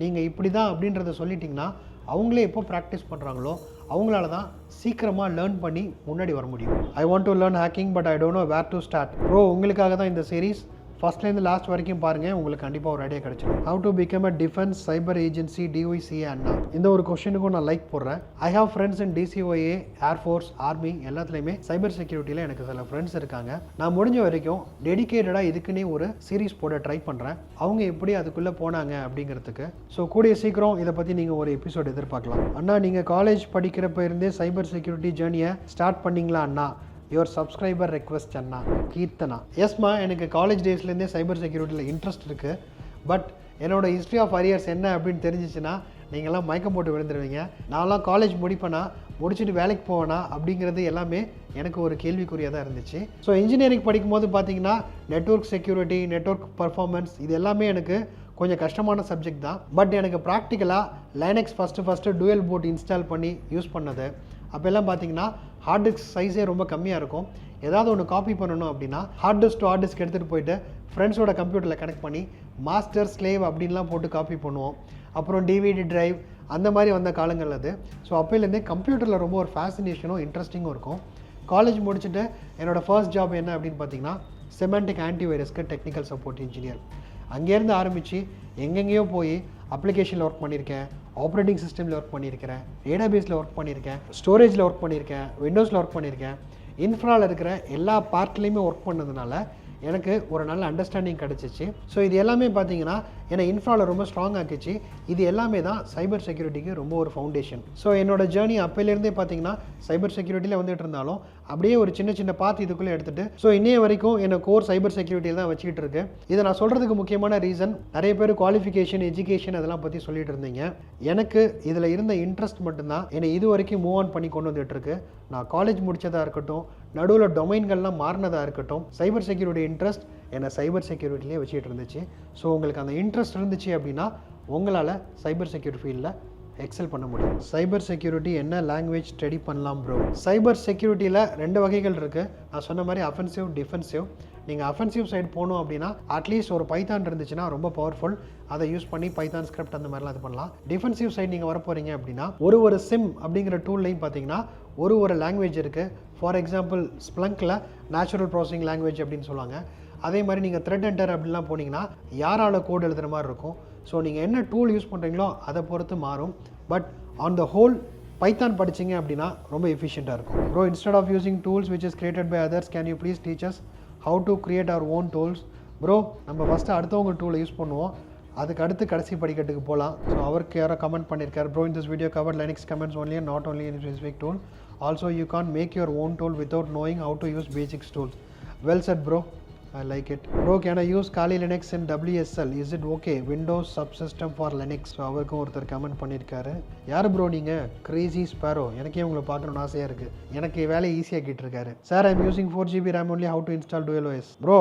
நீங்கள் இப்படி தான் அப்படின்றத சொல்லிட்டிங்கன்னா அவங்களே எப்போ ப்ராக்டிஸ் பண்ணுறாங்களோ அவங்களால தான் சீக்கிரமாக லேர்ன் பண்ணி முன்னாடி வர முடியும். I want to learn hacking but I don't know where to start. Bro உங்களுக்காக தான் இந்த சீரீஸ். ஃபர்ஸ்ட்லேருந்து லாஸ்ட் வரைக்கும் பாருங்கள், உங்களுக்கு கண்டிப்பாக ஒரு ஐடியா கிடைச்சிடும். How to become a defence cyber agency DYCA அண்ணா, இந்த ஒரு கொஸ்டினுக்கும் நான் லைக் போடுறேன். I have friends in DCOA, air force, army எல்லாத்துலேயுமே சைபர் செக்யூரிட்டியில் எனக்கு சில ஃப்ரெண்ட்ஸ் இருக்காங்க. நான் முடிஞ்ச வரைக்கும் டெடிக்கேட்டடாக இதுக்குன்னே ஒரு சீரீஸ் போட ட்ரை பண்ணுறேன், அவங்க எப்படி அதுக்குள்ளே போனாங்க அப்படிங்கிறதுக்கு. ஸோ கூடிய சீக்கிரம் இதை பற்றி நீங்கள் ஒரு எபிசோட் எதிர்பார்க்கலாம். அண்ணா நீங்கள் காலேஜ் படிக்கிறப்ப இருந்தே சைபர் செக்யூரிட்டி ஜேர்னியை ஸ்டார்ட் பண்ணிங்களா அண்ணா? யுவர் சப்ஸ்கிரைபர் ரெக்வெஸ்ட் அண்ணா. கீர்த்தனா, எஸ்மா எனக்கு காலேஜ் டேஸ்லேருந்தே சைபர் செக்யூரிட்டியில் இன்ட்ரெஸ்ட் இருக்குது. பட் என்னோட ஹிஸ்ட்ரி ஆஃப் அரியர்ஸ் என்ன அப்படின்னு தெரிஞ்சிச்சுன்னா நீங்கள்லாம் மயக்கம் போட்டு விழுந்துருவீங்க. நான்லாம் காலேஜ் முடிப்பேனா, முடிச்சுட்டு வேலைக்கு போவேனா அப்படிங்கிறது எல்லாமே எனக்கு ஒரு கேள்விக்குறியாக தான் இருந்துச்சு. ஸோ இன்ஜினியரிங் படிக்கும்போது பார்த்தீங்கன்னா நெட்வொர்க் செக்யூரிட்டி, நெட்வொர்க் பர்ஃபார்மன்ஸ் இது எல்லாமே எனக்கு கொஞ்சம் கஷ்டமான சப்ஜெக்ட் தான். பட் எனக்கு ப்ராக்டிக்கலாக Linux first dual boot install பண்ணி யூஸ் பண்ணது. அப்போல்லாம் பார்த்தீங்கன்னா ஹார்ட் டிஸ்க் சைஸே ரொம்ப கம்மியாக இருக்கும். ஏதாவது ஒன்று காப்பி பண்ணணும் அப்படின்னா hard disk to hard disk எடுத்துகிட்டு போயிட்டு ஃப்ரெண்ட்ஸோட கம்ப்யூட்டரில் கனெக்ட் பண்ணி மாஸ்டர் ஸ்லேவ் அப்படின்லாம் போட்டு காப்பி பண்ணுவோம். அப்புறம் டிவிடி டிரைவ் அந்த மாதிரி வந்த காலங்கள் அது. ஸோ அப்போலேருந்தே கம்ப்யூட்டரில் ரொம்ப ஒரு ஃபேசினேஷனும் இன்ட்ரெஸ்டிங்கும் இருக்கும். காலேஜ் முடிச்சுட்டு என்னோடய ஃபர்ஸ்ட் ஜாப் என்ன அப்படின்னு பார்த்தீங்கன்னா செமண்டிக் ஆன்டிவைரஸ்க்கு டெக்னிக்கல் சப்போர்ட் இன்ஜினியர். அங்கேருந்து ஆரம்பித்து எங்கெங்கேயோ போய் அப்ளிகேஷனில் ஒர்க் பண்ணியிருக்கேன், ஆப்ரேட்டிங் சிஸ்டமில் ஒர்க் பண்ணியிருக்கிறேன், டேட்டாபேஸில் ஒர்க் பண்ணியிருக்கேன், ஸ்டோரேஜில் ஒர்க் பண்ணியிருக்கேன், விண்டோஸில் ஒர்க் பண்ணியிருக்கேன். இன்ஃப்ராவில் இருக்கிற எல்லா பார்ட்லேயுமே ஒர்க் பண்ணதுனால எனக்கு ஒரு நல்ல அண்டர்ஸ்டாண்டிங் கிடச்சிச்சு. ஸோ இது எல்லாமே பார்த்தீங்கன்னா என்னை இன்ஃப்ராவில் ரொம்ப ஸ்ட்ராங் ஆக்கிச்சு. இது எல்லாமே தான் சைபர் செக்யூரிட்டிக்கு ரொம்ப ஒரு ஃபவுண்டேஷன். ஸோ என்னோடய ஜேர்னி அப்போலேருந்தே பார்த்தீங்கன்னா சைபர் செக்யூரிட்டியில் வந்துட்டு இருந்தாலும் அப்படியே ஒரு சின்ன சின்ன பாத் இதுக்குள்ளே எடுத்துகிட்டு ஸோ இன்னைய வரைக்கும் என்னை கோர் சைபர் செக்யூரிட்டியில் தான் வச்சுக்கிட்டு இருக்கு. இதை நான் சொல்கிறதுக்கு முக்கியமான ரீசன், நிறைய பேர் குவாலிஃபிகேஷன், எஜுகேஷன் அதெல்லாம் பற்றி சொல்லிட்டு இருந்தீங்க. எனக்கு இதில் இருந்த இன்ட்ரெஸ்ட் மட்டும்தான் என்னை இது வரைக்கும் மூவ் ஆன் பண்ணி கொண்டு வந்துட்டு இருக்கு. நான் காலேஜ் முடித்ததாக இருக்கட்டும், நடுவில் டொமைன்கள்லாம் மாறினதாக இருக்கட்டும், சைபர் செக்யூரிட்டி இன்ட்ரெஸ்ட் என்னை சைபர் செக்யூரிட்டிலே வச்சுட்டு இருந்துச்சு. ஸோ உங்களுக்கு அந்த இன்ட்ரெஸ்ட் இருந்துச்சு அப்படின்னா உங்களால் சைபர் செக்யூரிட்டி ஃபீல்டில் எக்ஸல் பண்ண முடியும். சைபர் செக்யூரிட்டி என்ன லாங்குவேஜ் ஸ்டடி பண்ணலாம் ப்ரோ? சைபர் செக்யூரிட்டியில் 2 வகைகள் இருக்குது. நான் சொன்ன மாதிரி அஃபென்சிவ், டிஃபென்சிவ். நீங்கள் அஃபென்சிவ் சைடு போகணும் அப்படின்னா அட்லீஸ்ட் ஒரு பைத்தான் இருந்துச்சுன்னா ரொம்ப பவர்ஃபுல், அதை யூஸ் பண்ணி பைத்தான் ஸ்கிரிப்ட் அந்த மாதிரிலாம் இது பண்ணலாம். டிஃபென்சிவ் சைடு நீங்கள் வர போகிறீங்க அப்படின்னா ஒரு சிம் அப்படிங்கிற டூல்லையும் பார்த்தீங்கன்னா ஒரு லாங்குவேஜ் இருக்குது. ஃபார் எக்ஸாம்பிள் ஸ்ப்ளங்கில் நேச்சுரல் ப்ராசஸிங் லாங்குவேஜ் அப்படின்னு சொல்லுவாங்க. அதே மாதிரி நீங்கள் த்ரெட் என்டர் அப்படின்லாம் போனீங்கன்னா யாரால கோட் எழுதுகிற மாதிரி இருக்கும். ஸோ நீங்கள் என்ன டூல் யூஸ் பண்ணுறீங்களோ அதை பொறுத்து மாறும். But on the whole Python படிச்சிங்க அப்படின்னா ரொம்ப எஃபிஷியண்ட்டாக இருக்கும். Bro instead of using tools which is created by others can you please teach us how to create our own tools? Bro நம்ம ஃபஸ்ட்டு அடுத்தவங்க டூலை யூஸ் பண்ணுவோம், அதுக்கு அடுத்து கடைசி படிக்கட்டுக்கு போகலாம். ஸோ அவருக்கு யாரோ கமெண்ட் பண்ணியிருக்காரு, bro in this video cover Linux comments only and not only in specific tool. Also you can make your own tool without knowing how to use basics tools. Well said bro, I like it. Bro, can I use Kali Linux in WSL? Is it okay? Windows subsystem for Linux. So அவருக்கும் ஒருத்தர் comment பண்ணியிருக்காரு. யார் bro நீங்கள்? Crazy sparrow. எனக்கே உங்களை பார்க்கணும்னு ஆசையாக இருக்குது. எனக்கு வேலையை ஈஸியாகிட்டு இருக்காரு. Sir I'm using 4GB RAM only, how to install DualOS? ப்ரோ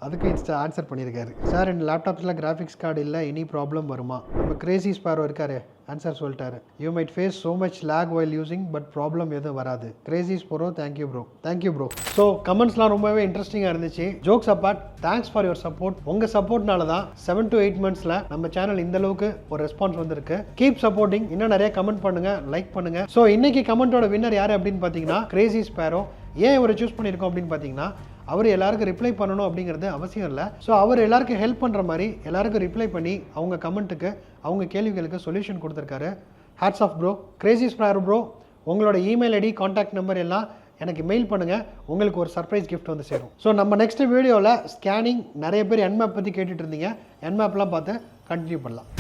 அதுக்கு ஆன்சர் பண்ணியிருக்காரு. சார் என் லேப்டாப்ஸில் கிராஃபிக்ஸ் கார்டு இல்லை, எனி ப்ராப்ளம் வருமா? நம்ம கிரேசி ஸ்பேரோ இருக்காரு, ஆன்சர் சொல்லிட்டாரு. You might face so much lag while using but problem எதுவும் வராது. Crazy sparrow, thank you bro. Thank you bro. So கமெண்ட்ஸ்லாம் ரொம்பவே இன்ட்ரெஸ்டிங்காக இருந்துச்சு. Jokes apart, thanks for your support. உங்கள் சப்போர்ட்னால தான் 7 to 8 monthஸில் நம்ம சேனல் இந்த அளவுக்கு ஒரு ரெஸ்பான்ஸ் வந்திருக்கு. Keep supporting. இன்னும் நிறைய கமெண்ட் பண்ணுங்க, லைக் பண்ணுங்க. ஸோ இன்னைக்கு கமெண்ட்டோட வின்னர் யார் அப்படின்னு பார்த்தீங்கன்னா கிரேசி ஸ்பேரோ. ஏன் இவரை சூஸ் பண்ணியிருக்கோம் அப்படின்னு பார்த்தீங்கன்னா அவர் எல்லாருக்கும் ரிப்ளை பண்ணணும் அப்படிங்கிறது அவசியம் இல்லை. ஸோ அவர் எல்லாருக்கும் ஹெல்ப் பண்ணுற மாதிரி எல்லாருக்கும் ரிப்ளை பண்ணி அவங்க கமெண்ட்டுக்கு, அவங்க கேள்விகளுக்கு சொல்யூஷன் கொடுத்துருக்காரு. Hats off bro. Crazy sparrow bro, உங்களோட இமெயில் ஐடி, கான்டாக்ட் நம்பர் எல்லாம் எனக்கு மெயில் பண்ணுங்கள், உங்களுக்கு ஒரு சர்ப்ரைஸ் கிஃப்ட் வந்து சேரும். ஸோ நம்ம நெக்ஸ்ட் வீடியோவில் ஸ்கேனிங் நிறைய பேர் என்மேப் பற்றி கேட்டுட்டு இருந்தீங்க, என்மேப்லாம் பார்த்து கண்டினியூ பண்ணலாம்.